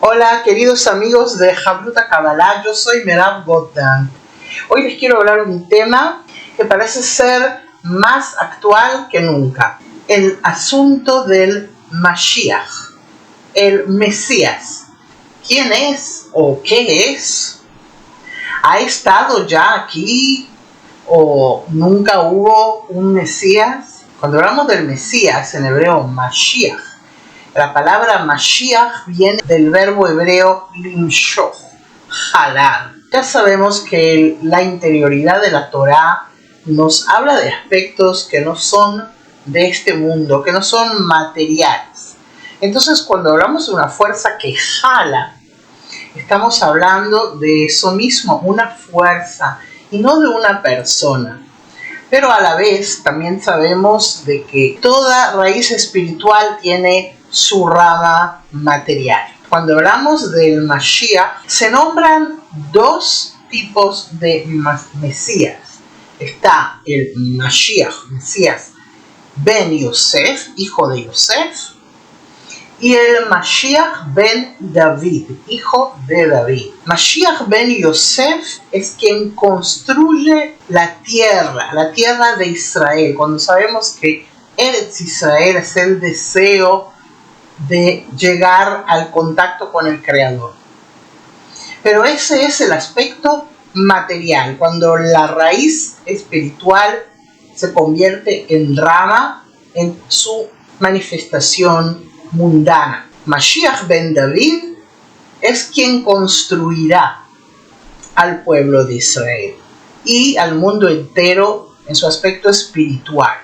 Hola queridos amigos de Habruta Kabbalah, yo soy Merav Goddard. Hoy les quiero hablar de un tema que parece ser más actual que nunca. El asunto del Mashiach, el Mesías. ¿Quién es o qué es? ¿Ha estado ya aquí o nunca hubo un Mesías? Cuando hablamos del Mesías, en hebreo Mashiach, la palabra Mashiach viene del verbo hebreo limshoch, jalar. Ya sabemos que la interioridad de la Torá nos habla de aspectos que no son de este mundo, que no son materiales. Entonces, cuando hablamos de una fuerza que jala, estamos hablando de eso mismo, una fuerza, y no de una persona. Pero a la vez también sabemos de que toda raíz espiritual tiene su rama material. Cuando hablamos del Mashiach, se nombran dos tipos de Mesías. Está el Mashiach, Mesías ben Yosef, hijo de Yosef, y el Mashiach ben David, hijo de David. Mashiach ben Yosef es quien construye la tierra de Israel. Cuando sabemos que Eretz Israel es el deseo de llegar al contacto con el Creador. Pero ese es el aspecto material, cuando la raíz espiritual se convierte en rama en su manifestación mundana. Mashiach ben David es quien construirá al pueblo de Israel y al mundo entero en su aspecto espiritual.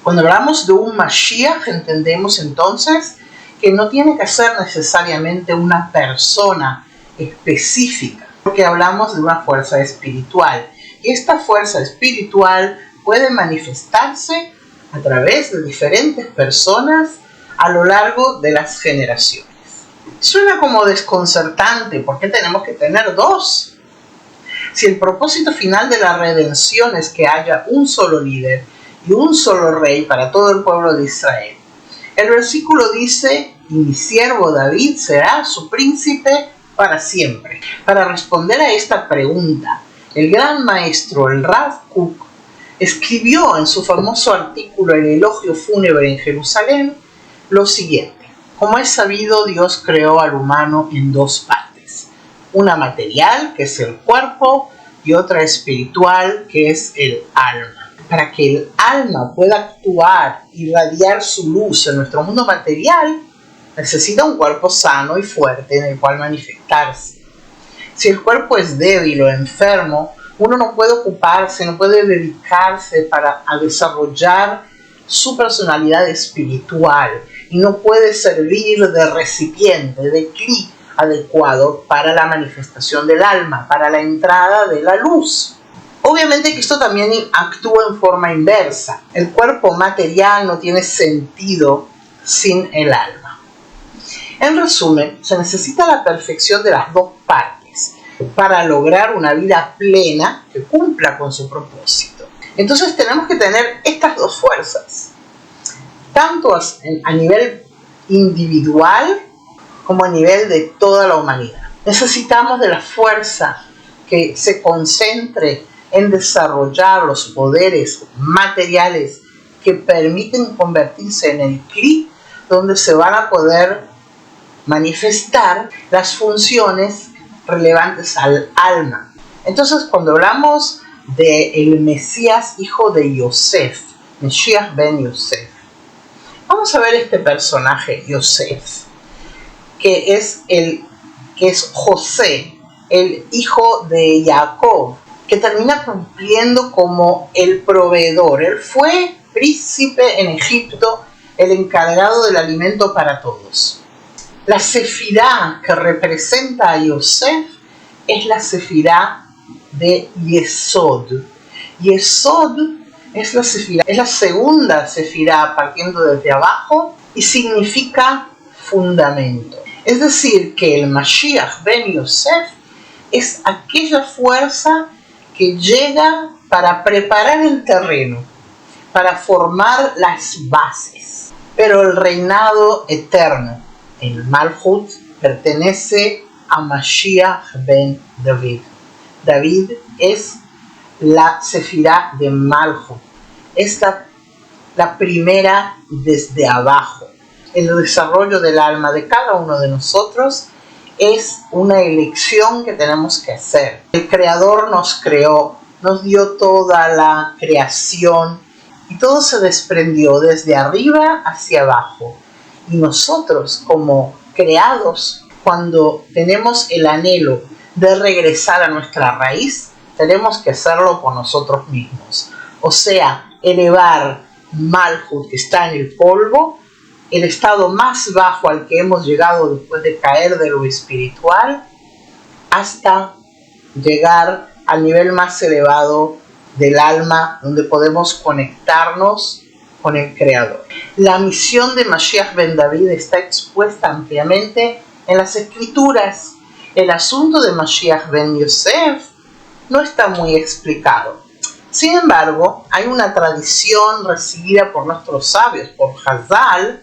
Cuando hablamos de un Mashiach, entendemos entonces que no tiene que ser necesariamente una persona específica, porque hablamos de una fuerza espiritual. Y esta fuerza espiritual puede manifestarse a través de diferentes personas a lo largo de las generaciones. Suena como desconcertante, ¿por qué tenemos que tener dos? Si el propósito final de la redención es que haya un solo líder y un solo rey para todo el pueblo de Israel. El versículo dice: y mi siervo David será su príncipe para siempre. Para responder a esta pregunta, el gran maestro, el Rav Kook, escribió en su famoso artículo El elogio fúnebre en Jerusalén lo siguiente: como es sabido, Dios creó al humano en dos partes, una material, que es el cuerpo, y otra espiritual, que es el alma. Para que el alma pueda actuar y irradiar su luz en nuestro mundo material, necesita un cuerpo sano y fuerte en el cual manifestarse. Si el cuerpo es débil o enfermo, uno no puede ocuparse, no puede dedicarse a desarrollar su personalidad espiritual y no puede servir de recipiente, de cli adecuado para la manifestación del alma, para la entrada de la luz. Obviamente que esto también actúa en forma inversa. El cuerpo material no tiene sentido sin el alma. En resumen, se necesita la perfección de las dos partes para lograr una vida plena que cumpla con su propósito. Entonces tenemos que tener estas dos fuerzas, tanto a nivel individual como a nivel de toda la humanidad. Necesitamos de la fuerza que se concentre en desarrollar los poderes materiales que permiten convertirse en el cli donde se van a poder manifestar las funciones relevantes al alma. Entonces, cuando hablamos del Mesías hijo de Yosef, Mashiach ben Yosef, vamos a ver este personaje Yosef, que es José, el hijo de Jacob, que termina cumpliendo como el proveedor. Él fue príncipe en Egipto, el encargado del alimento para todos. La sefirá que representa a Yosef es la sefirá de Yesod. Yesod es la segunda sefirá partiendo desde abajo y significa fundamento. Es decir, que el Mashiach ben Yosef es aquella fuerza que llega para preparar el terreno, para formar las bases. Pero el reinado eterno, el Malhut, pertenece a Mashiach ben David. David es la Sefirá de Malchut, es la primera desde abajo. El desarrollo del alma de cada uno de nosotros es una elección que tenemos que hacer. El Creador nos creó, nos dio toda la creación y todo se desprendió desde arriba hacia abajo. Y nosotros, como creados, cuando tenemos el anhelo de regresar a nuestra raíz, tenemos que hacerlo por nosotros mismos. O sea, elevar Malchut, que está en el polvo, el estado más bajo al que hemos llegado después de caer de lo espiritual, hasta llegar al nivel más elevado del alma, donde podemos conectarnos con el Creador. La misión de Mashiach ben David está expuesta ampliamente en las Escrituras. El asunto de Mashiach ben Yosef no está muy explicado. Sin embargo, hay una tradición recibida por nuestros sabios, por Hazal,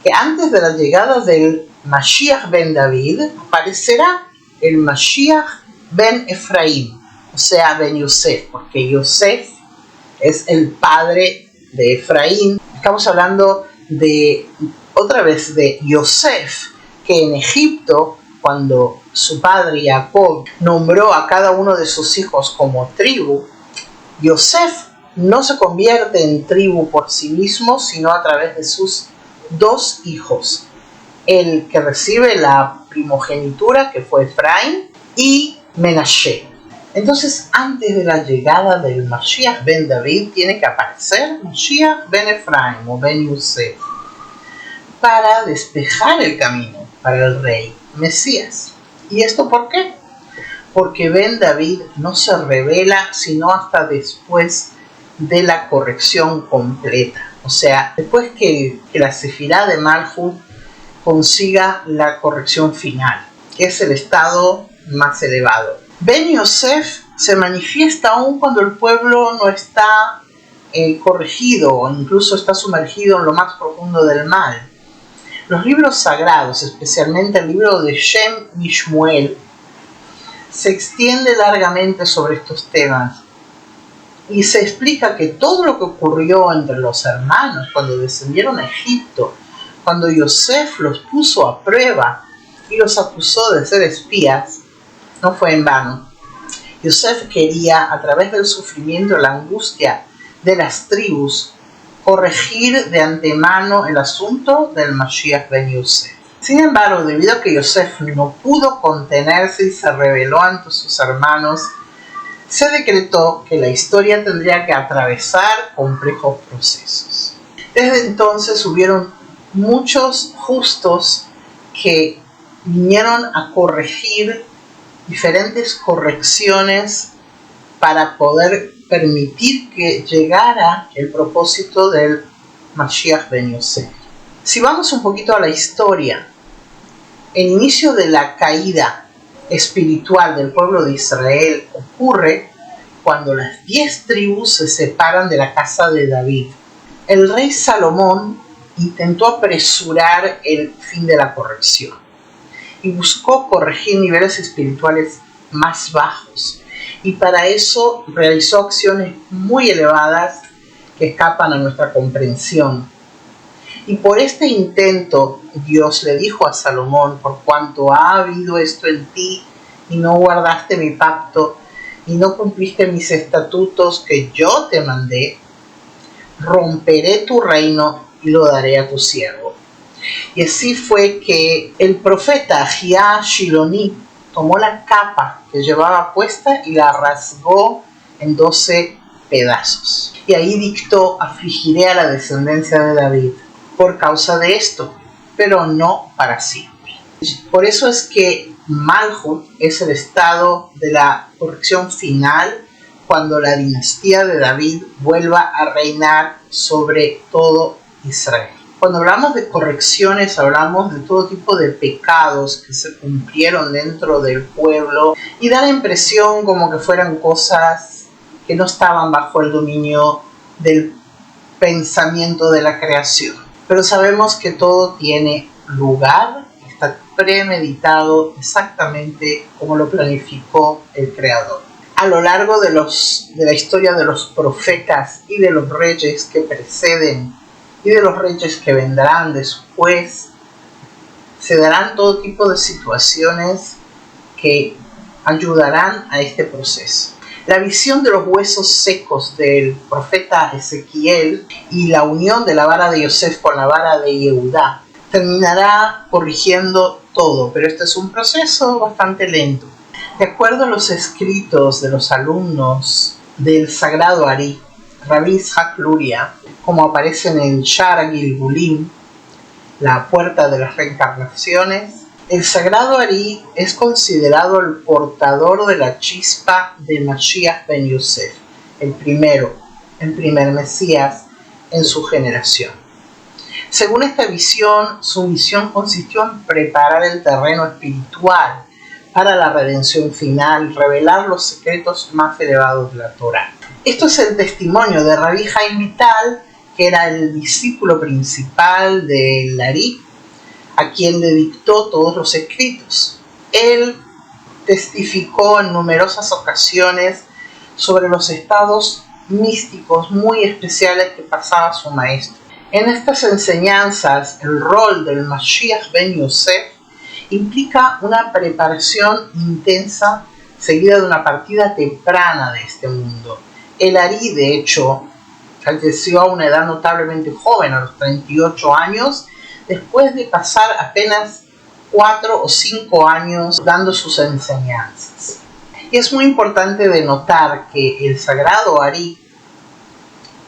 que antes de la llegada del Mashiach ben David aparecerá el Mashiach ben Efraim, o sea, ben Yosef, porque Yosef es el padre de Efraín. Estamos hablando otra vez de Yosef, que en Egipto, cuando su padre Jacob nombró a cada uno de sus hijos como tribu, Yosef no se convierte en tribu por sí mismo, sino a través de sus dos hijos, el que recibe la primogenitura, que fue Efraín, y Menashe. Entonces, antes de la llegada del Mashiach ben David, tiene que aparecer Mashiach ben Efraim o ben Yosef para despejar el camino para el rey Mesías. ¿Y esto por qué? Porque ben David no se revela sino hasta después de la corrección completa. O sea, después que la Sefirá de Malchut consiga la corrección final, que es el estado más elevado. Ben Yosef se manifiesta aún cuando el pueblo no está corregido o incluso está sumergido en lo más profundo del mal. Los libros sagrados, especialmente el libro de Shem y Shmuel, se extiende largamente sobre estos temas y se explica que todo lo que ocurrió entre los hermanos cuando descendieron a Egipto, cuando Yosef los puso a prueba y los acusó de ser espías, no fue en vano. Yosef quería, a través del sufrimiento y la angustia de las tribus, corregir de antemano el asunto del Mashiach ben Yosef. Sin embargo, debido a que Yosef no pudo contenerse y se rebeló ante sus hermanos, se decretó que la historia tendría que atravesar complejos procesos. Desde entonces hubieron muchos justos que vinieron a corregir diferentes correcciones para poder permitir que llegara el propósito del Mashiach ben Yosef. Si vamos un poquito a la historia, el inicio de la caída espiritual del pueblo de Israel ocurre cuando las 10 tribus se separan de la casa de David. El rey Salomón intentó apresurar el fin de la corrección y buscó corregir niveles espirituales más bajos, y para eso realizó acciones muy elevadas que escapan a nuestra comprensión. Y por este intento Dios le dijo a Salomón: por cuanto ha habido esto en ti y no guardaste mi pacto y no cumpliste mis estatutos que yo te mandé, romperé tu reino y lo daré a tu siervo. Y así fue que el profeta Ahía Shiloni tomó la capa que llevaba puesta y la rasgó en 12 pedazos. Y ahí dictó: afligiré a la descendencia de David por causa de esto, pero no para siempre. Por eso es que Malchut es el estado de la corrección final, cuando la dinastía de David vuelva a reinar sobre todo Israel. Cuando hablamos de correcciones, hablamos de todo tipo de pecados que se cumplieron dentro del pueblo y da la impresión como que fueran cosas que no estaban bajo el dominio del pensamiento de la creación. Pero sabemos que todo tiene lugar, está premeditado exactamente como lo planificó el Creador. A lo largo de la historia de los profetas y de los reyes que preceden y de los reyes que vendrán después, se darán todo tipo de situaciones que ayudarán a este proceso. La visión de los huesos secos del profeta Ezequiel y la unión de la vara de Yosef con la vara de Yehudá terminará corrigiendo todo, pero este es un proceso bastante lento. De acuerdo a los escritos de los alumnos del Sagrado Ari, Rabbi Yitzhak Luria, como aparece en el Sha'ar HaGilgulim, la puerta de las reencarnaciones, el Sagrado Ari es considerado el portador de la chispa de Mashiach ben Yosef, el primer Mesías en su generación. Según esta visión, su misión consistió en preparar el terreno espiritual para la redención final, revelar los secretos más elevados de la Torá. Esto es el testimonio de Rabbi Haim Vital, que era el discípulo principal del Ari, a quien le dictó todos los escritos. Él testificó en numerosas ocasiones sobre los estados místicos muy especiales que pasaba su maestro. En estas enseñanzas, el rol del Mashiach ben Yosef implica una preparación intensa seguida de una partida temprana de este mundo. El Ari, de hecho, falleció a una edad notablemente joven, a los 38 años, después de pasar apenas 4 o 5 años dando sus enseñanzas. Y es muy importante de notar que el Sagrado Ari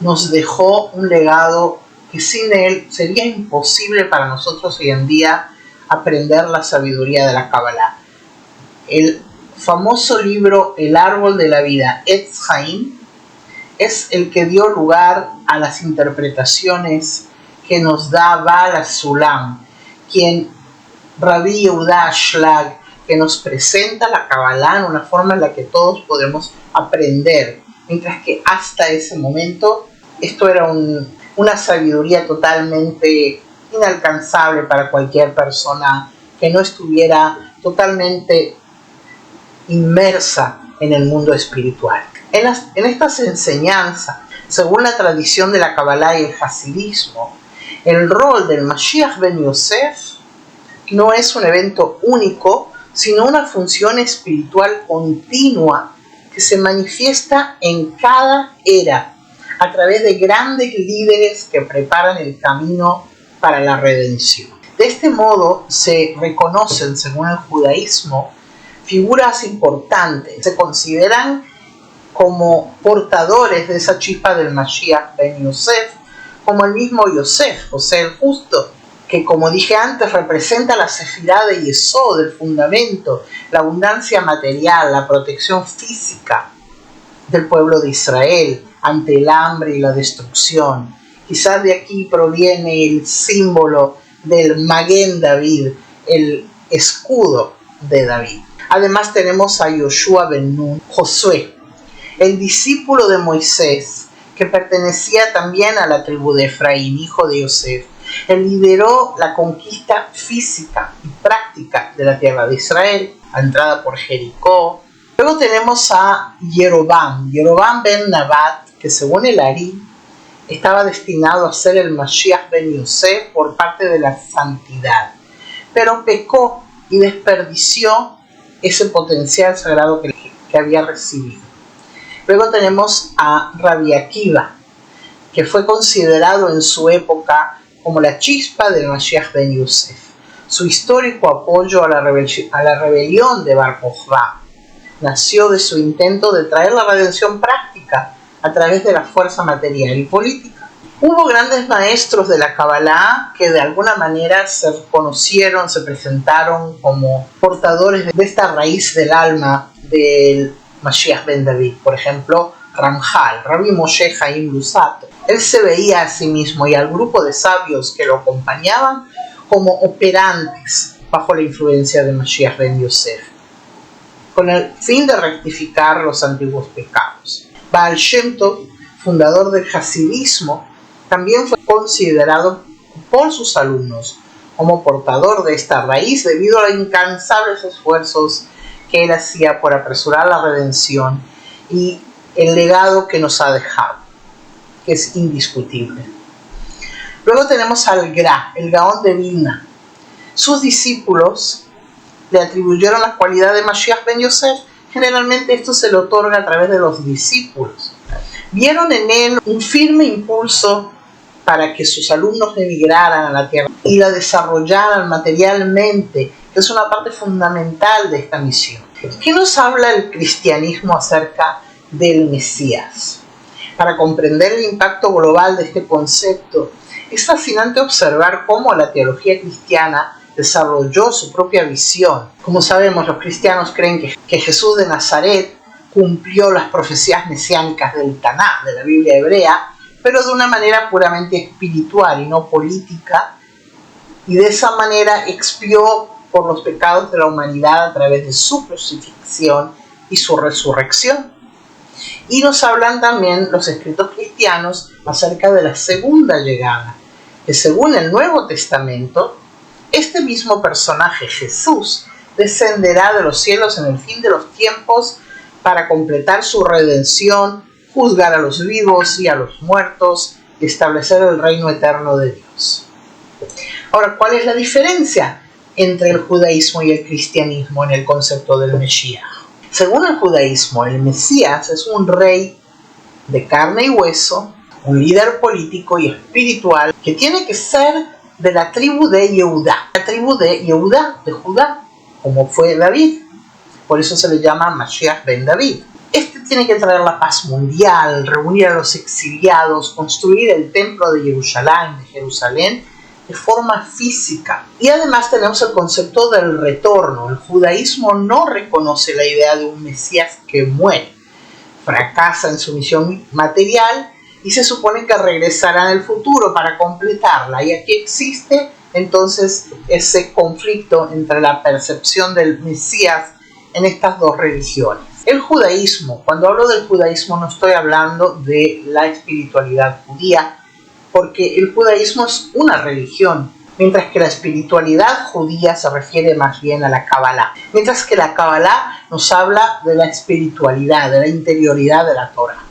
nos dejó un legado que sin él sería imposible para nosotros hoy en día aprender la sabiduría de la Kabbalah. El famoso libro El Árbol de la Vida, Etz Haim, es el que dio lugar a las interpretaciones que nos da Baal HaSulam, quien Rabbi Yehuda Ashlag, que nos presenta la Kabbalah en una forma en la que todos podemos aprender, mientras que hasta ese momento esto era una sabiduría totalmente inalcanzable para cualquier persona que no estuviera totalmente inmersa en el mundo espiritual. En estas enseñanzas, según la tradición de la Kabbalah y el Hasidismo, el rol del Mashiach ben Yosef no es un evento único, sino una función espiritual continua que se manifiesta en cada era a través de grandes líderes que preparan el camino para la redención. De este modo se reconocen, según el judaísmo, figuras importantes, se consideran como portadores de esa chispa del Mashiach ben Yosef, como el mismo Yosef, José el Justo, que como dije antes representa la sefirá de Yesod, el fundamento, la abundancia material, la protección física del pueblo de Israel ante el hambre y la destrucción. Quizás de aquí proviene el símbolo del Maguen David, el escudo de David. Además tenemos a Yoshua ben Nun, Josué, el discípulo de Moisés, que pertenecía también a la tribu de Efraín, hijo de Yosef. Él lideró la conquista física y práctica de la tierra de Israel, la entrada por Jericó. Luego tenemos a Yerobam ben Nabat, que según el Ari estaba destinado a ser el Mashiach ben Yosef por parte de la santidad, pero pecó y desperdició ese potencial sagrado que había recibido. Luego tenemos a Rabbi Akiva, que fue considerado en su época como la chispa del Mashiach ben Yosef. Su histórico apoyo a la rebelión de Bar Kokhba nació de su intento de traer la redención práctica a través de la fuerza material y política. Hubo grandes maestros de la Kabbalah que de alguna manera se conocieron, se presentaron como portadores de esta raíz del alma del Mashiach ben David. Por ejemplo, Ramjal, Rabbi Moshe Chaim Luzzatto. Él se veía a sí mismo y al grupo de sabios que lo acompañaban como operantes bajo la influencia de Mashiach ben Yosef, con el fin de rectificar los antiguos pecados. Baal Shem Tov, fundador del Hasidismo, también fue considerado por sus alumnos como portador de esta raíz debido a los incansables esfuerzos que él hacía por apresurar la redención y el legado que nos ha dejado, que es indiscutible. Luego tenemos al Gra, el Gaón de Vilna. Sus discípulos le atribuyeron la cualidad de Mashiach ben Yosef. Generalmente esto se le otorga a través de los discípulos. Vieron en él un firme impulso para que sus alumnos emigraran a la tierra y la desarrollaran materialmente, que es una parte fundamental de esta misión. ¿Qué nos habla el cristianismo acerca del Mesías? Para comprender el impacto global de este concepto, es fascinante observar cómo la teología cristiana desarrolló su propia visión. Como sabemos, los cristianos creen que Jesús de Nazaret cumplió las profecías mesiánicas del Taná, de la Biblia hebrea, pero de una manera puramente espiritual y no política, y de esa manera expió por los pecados de la humanidad a través de su crucifixión y su resurrección. Y nos hablan también los escritos cristianos acerca de la segunda llegada, que según el Nuevo Testamento, este mismo personaje, Jesús, descenderá de los cielos en el fin de los tiempos para completar su redención, juzgar a los vivos y a los muertos y establecer el reino eterno de Dios. Ahora, ¿cuál es la diferencia entre el judaísmo y el cristianismo en el concepto del Mesías? Según el judaísmo, el Mesías es un rey de carne y hueso, un líder político y espiritual que tiene que ser de la tribu de Yehudá, la tribu de Yehudá, de Judá, como fue David. Por eso se le llama Mashiach ben David. Este tiene que traer la paz mundial, reunir a los exiliados, construir el templo de Jerusalén, de forma física. Y además tenemos el concepto del retorno. El judaísmo no reconoce la idea de un Mesías que muere, fracasa en su misión material y se supone que regresará en el futuro para completarla. Y aquí existe entonces ese conflicto entre la percepción del Mesías en estas dos religiones. El judaísmo, cuando hablo del judaísmo no estoy hablando de la espiritualidad judía, porque el judaísmo es una religión, mientras que la espiritualidad judía se refiere más bien a la Kabbalah. Mientras que la Kabbalah nos habla de la espiritualidad, de la interioridad de la Torah.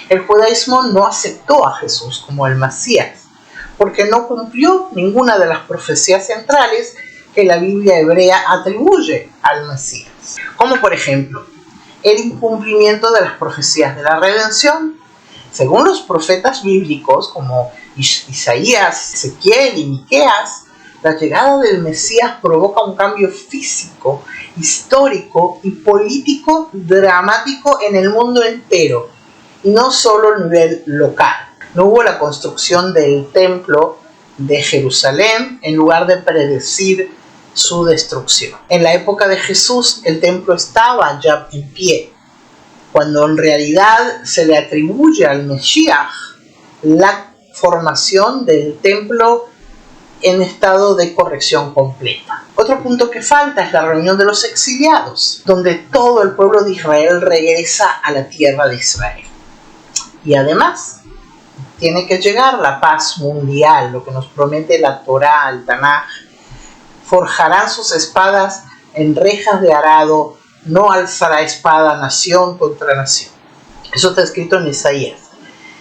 El judaísmo no aceptó a Jesús como el Mesías, porque no cumplió ninguna de las profecías centrales que la Biblia hebrea atribuye al Mesías. Como por ejemplo, el incumplimiento de las profecías de la redención. Según los profetas bíblicos como Isaías, Ezequiel y Miqueas, la llegada del Mesías provoca un cambio físico, histórico y político dramático en el mundo entero, y no solo a nivel local. No hubo la construcción del templo de Jerusalén en lugar de predecir su destrucción. En la época de Jesús el templo estaba ya en pie, cuando en realidad se le atribuye al Mesías la formación del templo en estado de corrección completa. Otro punto que falta es la reunión de los exiliados, donde todo el pueblo de Israel regresa a la tierra de Israel. Y además, tiene que llegar la paz mundial, lo que nos promete la Torá, el Tanaj. Forjarán sus espadas en rejas de arado, no alzará espada nación contra nación. Eso está escrito en Isaías.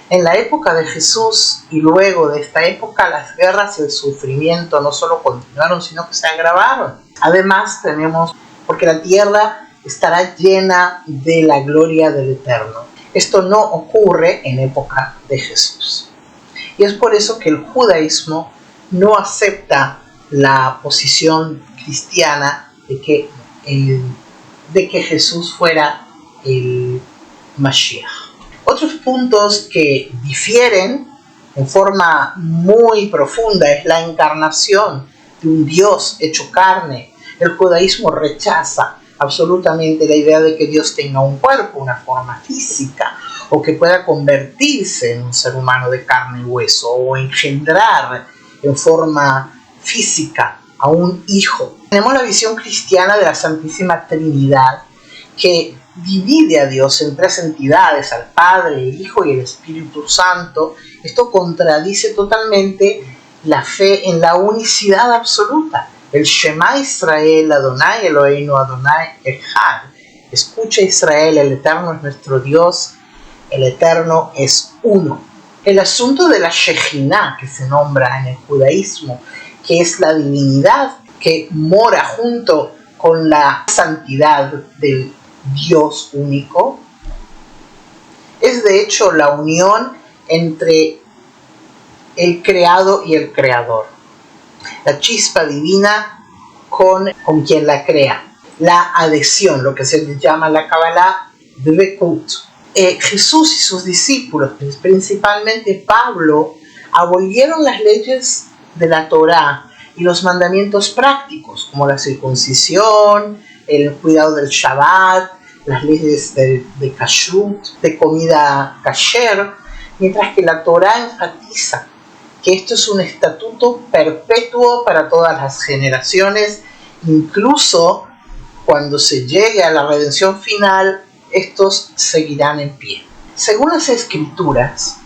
En la época de Jesús y luego de esta época, las guerras y el sufrimiento no solo continuaron, sino que se agravaron. Además tenemos, porque la tierra estará llena de la gloria del Eterno. Esto no ocurre en época de Jesús. Y es por eso que el judaísmo no acepta la posición cristiana de que Jesús fuera el Mashiach. Otros puntos que difieren en forma muy profunda es la encarnación de un Dios hecho carne. El judaísmo rechaza absolutamente la idea de que Dios tenga un cuerpo, una forma física, o que pueda convertirse en un ser humano de carne y hueso, o engendrar en forma física a un hijo. Tenemos la visión cristiana de la Santísima Trinidad, que divide a Dios en tres entidades, al Padre, el Hijo y el Espíritu Santo. Esto contradice totalmente la fe en la unicidad absoluta. El Shema Israel, Adonai Eloheinu, Adonai Echad. Escucha Israel, el Eterno es nuestro Dios, el Eterno es uno. El asunto de la Shejinah, que se nombra en el judaísmo, que es la divinidad que mora junto con la santidad del Dios único, es de hecho la unión entre el creado y el creador. La chispa divina con quien la crea. La adhesión, lo que se le llama la Kabbalah Dvekut. Jesús y sus discípulos, principalmente Pablo, abolieron las leyes de la Torá y los mandamientos prácticos, como la circuncisión, el cuidado del Shabbat, las leyes de kashrut, de comida kasher, mientras que la Torá enfatiza que esto es un estatuto perpetuo para todas las generaciones, incluso cuando se llegue a la redención final, estos seguirán en pie. Según las Escrituras,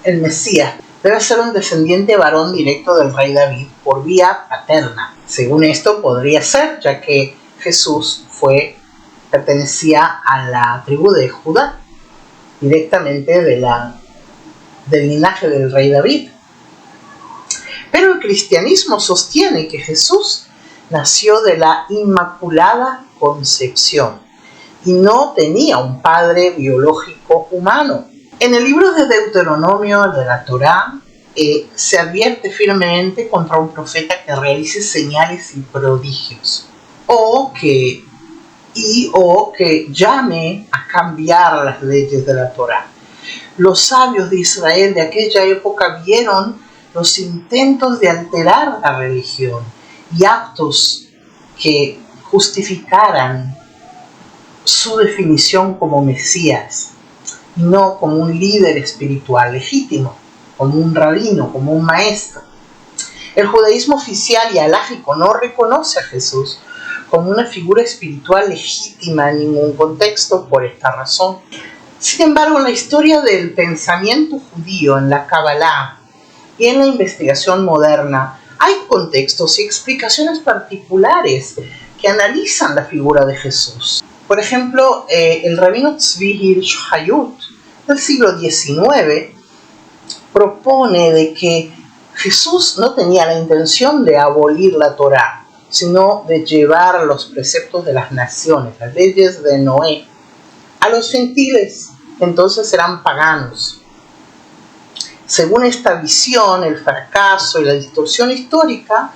el Mesías debe ser un descendiente varón directo del rey David por vía paterna. Según esto podría ser, ya que Jesús pertenecía a la tribu de Judá, directamente del linaje del rey David. Pero el cristianismo sostiene que Jesús nació de la Inmaculada Concepción y no tenía un padre biológico humano. En el libro de Deuteronomio de la Torá se advierte firmemente contra un profeta que realice señales y prodigios o que llame a cambiar las leyes de la Torá. Los sabios de Israel de aquella época vieron los intentos de alterar la religión y actos que justificaran su definición como Mesías, y no como un líder espiritual legítimo, como un rabino, como un maestro. El judaísmo oficial y alágico no reconoce a Jesús como una figura espiritual legítima en ningún contexto por esta razón. Sin embargo, en la historia del pensamiento judío, en la Kabbalah y en la investigación moderna, hay contextos y explicaciones particulares que analizan la figura de Jesús. Por ejemplo, el rabino Tzvi Hirsch Hayut del siglo XIX propone de que Jesús no tenía la intención de abolir la Torá, sino de llevar los preceptos de las naciones, las leyes de Noé, a los gentiles, que entonces eran paganos. Según esta visión, el fracaso y la distorsión histórica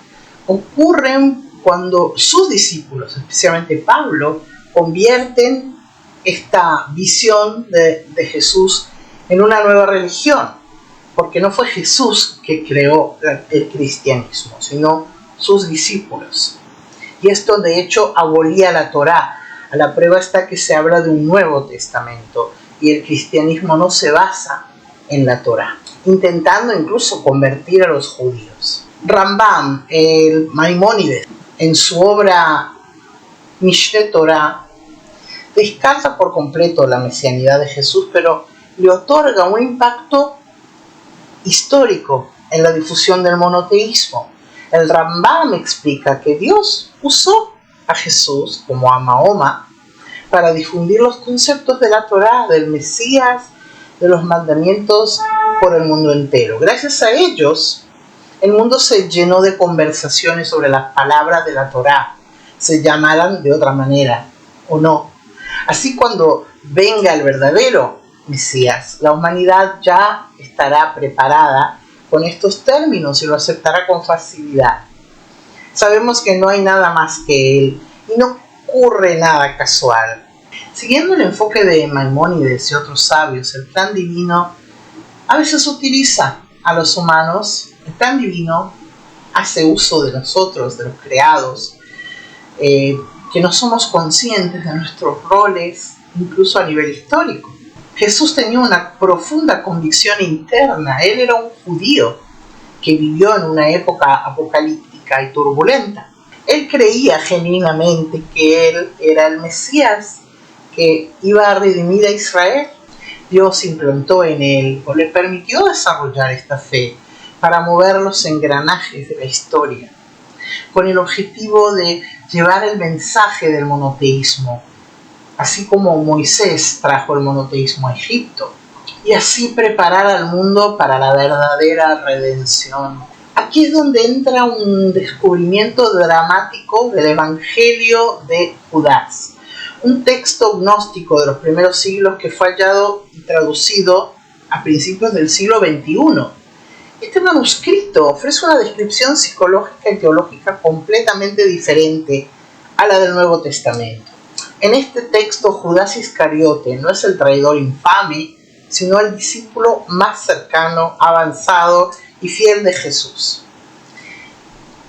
ocurren cuando sus discípulos, especialmente Pablo, convierten esta visión de Jesús en una nueva religión, porque no fue Jesús que creó el cristianismo, sino sus discípulos. Y esto de hecho abolía la Torá. A la prueba está que se habla de un Nuevo Testamento y el cristianismo no se basa en la Torá, intentando incluso convertir a los judíos. Rambam, el Maimónides, en su obra Mishneh Torah, descarta por completo la mesianidad de Jesús, pero le otorga un impacto histórico en la difusión del monoteísmo. El Rambam explica que Dios usó a Jesús, como a Mahoma, para difundir los conceptos de la Torá, del Mesías, de los mandamientos por el mundo entero. Gracias a ellos, el mundo se llenó de conversaciones sobre las palabras de la Torá, se llamaran de otra manera o no. Así, cuando venga el verdadero Mesías, la humanidad ya estará preparada con estos términos y lo aceptará con facilidad. Sabemos que no hay nada más que Él y no ocurre nada casual. Siguiendo el enfoque de Maimónides y otros sabios, el plan divino a veces utiliza a los humanos. El plan divino hace uso de nosotros, de los creados, que no somos conscientes de nuestros roles, incluso a nivel histórico. Jesús tenía una profunda convicción interna. Él era un judío que vivió en una época apocalíptica y turbulenta. Él creía genuinamente que Él era el Mesías que iba a redimir a Israel. Dios implantó en Él o le permitió desarrollar esta fe para mover los engranajes de la historia, con el objetivo de llevar el mensaje del monoteísmo, así como Moisés trajo el monoteísmo a Egipto, y así preparar al mundo para la verdadera redención. Aquí es donde entra un descubrimiento dramático del Evangelio de Judas, un texto gnóstico de los primeros siglos que fue hallado y traducido a principios del siglo XXI. Este manuscrito ofrece una descripción psicológica y teológica completamente diferente a la del Nuevo Testamento. En este texto, Judas Iscariote no es el traidor infame, sino el discípulo más cercano, avanzado y fiel de Jesús.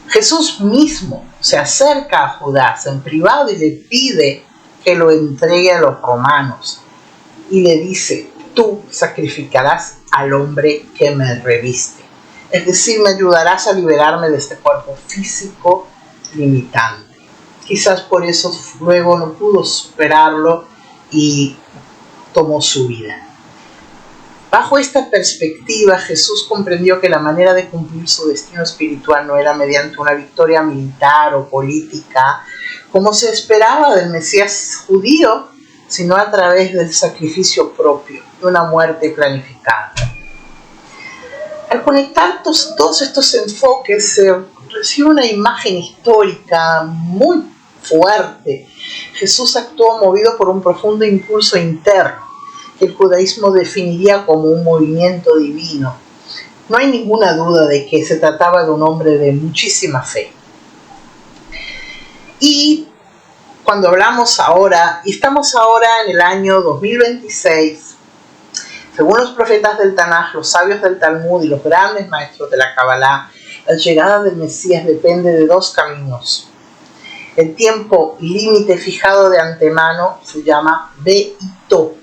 Jesús mismo se acerca a Judas en privado y le pide que lo entregue a los romanos y le dice: tú sacrificarás al hombre que me reviste, es decir, me ayudarás a liberarme de este cuerpo físico limitante. Quizás por eso luego no pudo superarlo y tomó su vida. Bajo esta perspectiva, Jesús comprendió que la manera de cumplir su destino espiritual no era mediante una victoria militar o política, como se esperaba del Mesías judío, sino a través del sacrificio propio, de una muerte planificada. Al conectar todos estos enfoques, se recibe una imagen histórica muy fuerte. Jesús actuó movido por un profundo impulso interno, que el judaísmo definiría como un movimiento divino. No hay ninguna duda de que se trataba de un hombre de muchísima fe. Y cuando hablamos ahora, y estamos ahora en el año 2026, según los profetas del Tanaj, los sabios del Talmud y los grandes maestros de la Kabbalah, la llegada del Mesías depende de dos caminos. El tiempo límite fijado de antemano se llama Beito,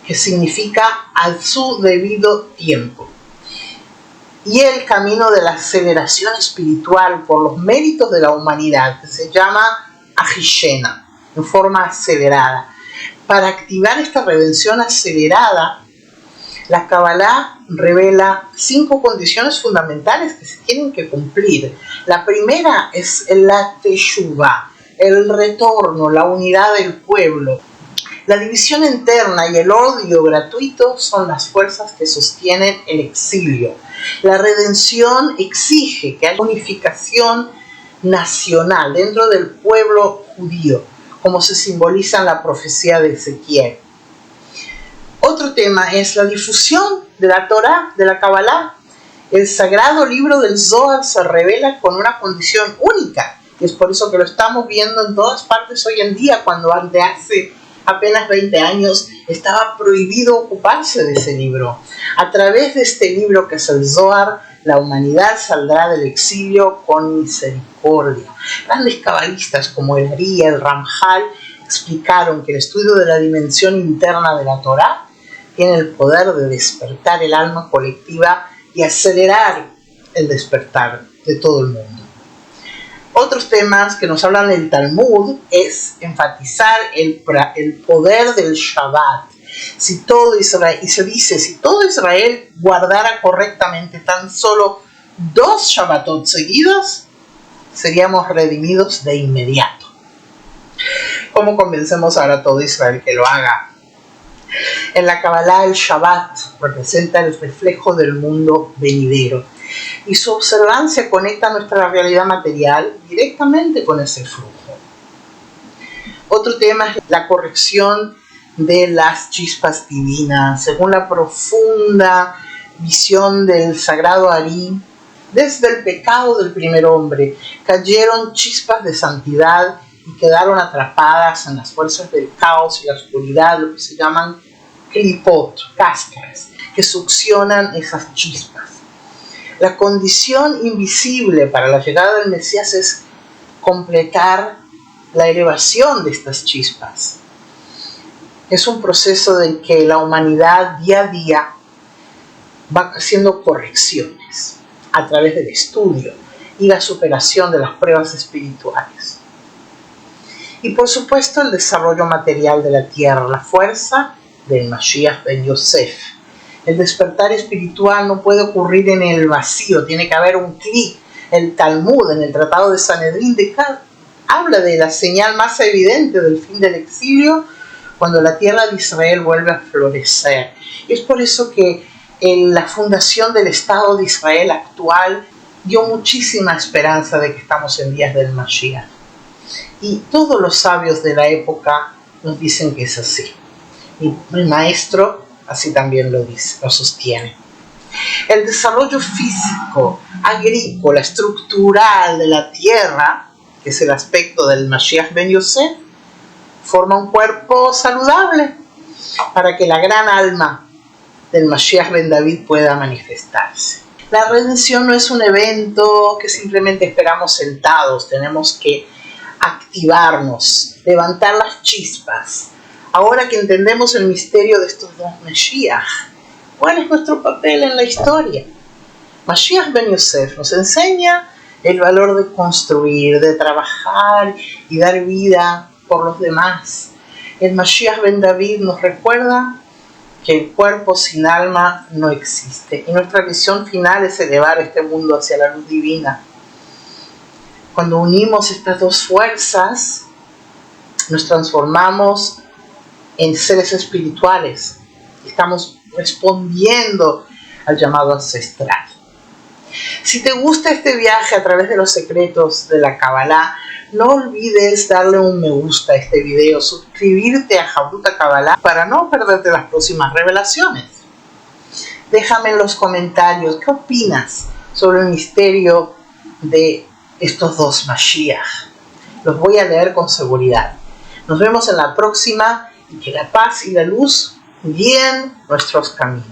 que significa a su debido tiempo. Y el camino de la aceleración espiritual por los méritos de la humanidad, que se llama Ahishena, en forma acelerada. Para activar esta redención acelerada, la Kabbalah revela 5 condiciones fundamentales que se tienen que cumplir. La primera es la Teshuvah, el retorno, la unidad del pueblo. La división interna y el odio gratuito son las fuerzas que sostienen el exilio. La redención exige que haya unificación nacional dentro del pueblo judío, como se simboliza en la profecía de Ezequiel. Otro tema es la difusión de la Torá, de la Kabbalah. El sagrado libro del Zohar se revela con una condición única, y es por eso que lo estamos viendo en todas partes hoy en día, cuando de hace apenas 20 años estaba prohibido ocuparse de ese libro. A través de este libro, que es el Zohar, la humanidad saldrá del exilio con misericordia. Grandes cabalistas como el Ari, el Ramjal, explicaron que el estudio de la dimensión interna de la Torá tiene el poder de despertar el alma colectiva y acelerar el despertar de todo el mundo. Otros temas que nos hablan del Talmud es enfatizar el poder del Shabbat. Si todo Israel, y se dice, si todo Israel guardara correctamente tan solo 2 Shabbatot seguidos, seríamos redimidos de inmediato. ¿Cómo convencemos ahora a todo Israel que lo haga? En la Kabbalah, el Shabbat representa el reflejo del mundo venidero, y su observancia conecta nuestra realidad material directamente con ese flujo. Otro tema es la corrección de las chispas divinas. Según la profunda visión del sagrado Ari, desde el pecado del primer hombre cayeron chispas de santidad y quedaron atrapadas en las fuerzas del caos y la oscuridad, lo que se llaman klipot, cáscaras, que succionan esas chispas. La condición invisible para la llegada del Mesías es completar la elevación de estas chispas. Es un proceso en que la humanidad día a día va haciendo correcciones a través del estudio y la superación de las pruebas espirituales. Y por supuesto el desarrollo material de la tierra, la fuerza del Mashiach ben Yosef, El despertar espiritual no puede ocurrir en el vacío, tiene que haber un clic. El Talmud, en el Tratado de Sanedrín, habla de la señal más evidente del fin del exilio, cuando la tierra de Israel vuelve a florecer. Y es por eso que la fundación del Estado de Israel actual dio muchísima esperanza de que estamos en días del Mashiach. Y todos los sabios de la época nos dicen que es así. Y el maestro así también lo dice, lo sostiene. El desarrollo físico, agrícola, estructural de la tierra, que es el aspecto del Mashiach Ben Yosef, forma un cuerpo saludable para que la gran alma del Mashiach Ben David pueda manifestarse. La redención no es un evento que simplemente esperamos sentados, tenemos que activarnos, levantar las chispas. Ahora que entendemos el misterio de estos dos Mashiach, ¿cuál es nuestro papel en la historia? Mashiach Ben Yosef nos enseña el valor de construir, de trabajar y dar vida por los demás. El Mashiach Ben David nos recuerda que el cuerpo sin alma no existe y nuestra misión final es elevar este mundo hacia la luz divina. Cuando unimos estas dos fuerzas, nos transformamos en seres espirituales. Estamos respondiendo al llamado ancestral. Si te gusta este viaje a través de los secretos de la Kabbalah, no olvides darle un me gusta a este video, suscribirte a Jabruta Kabbalah para no perderte las próximas revelaciones. Déjame en los comentarios qué opinas sobre el misterio de estos dos Mashiach. Los voy a leer con seguridad. Nos vemos en la próxima y que la paz y la luz guíen nuestros caminos.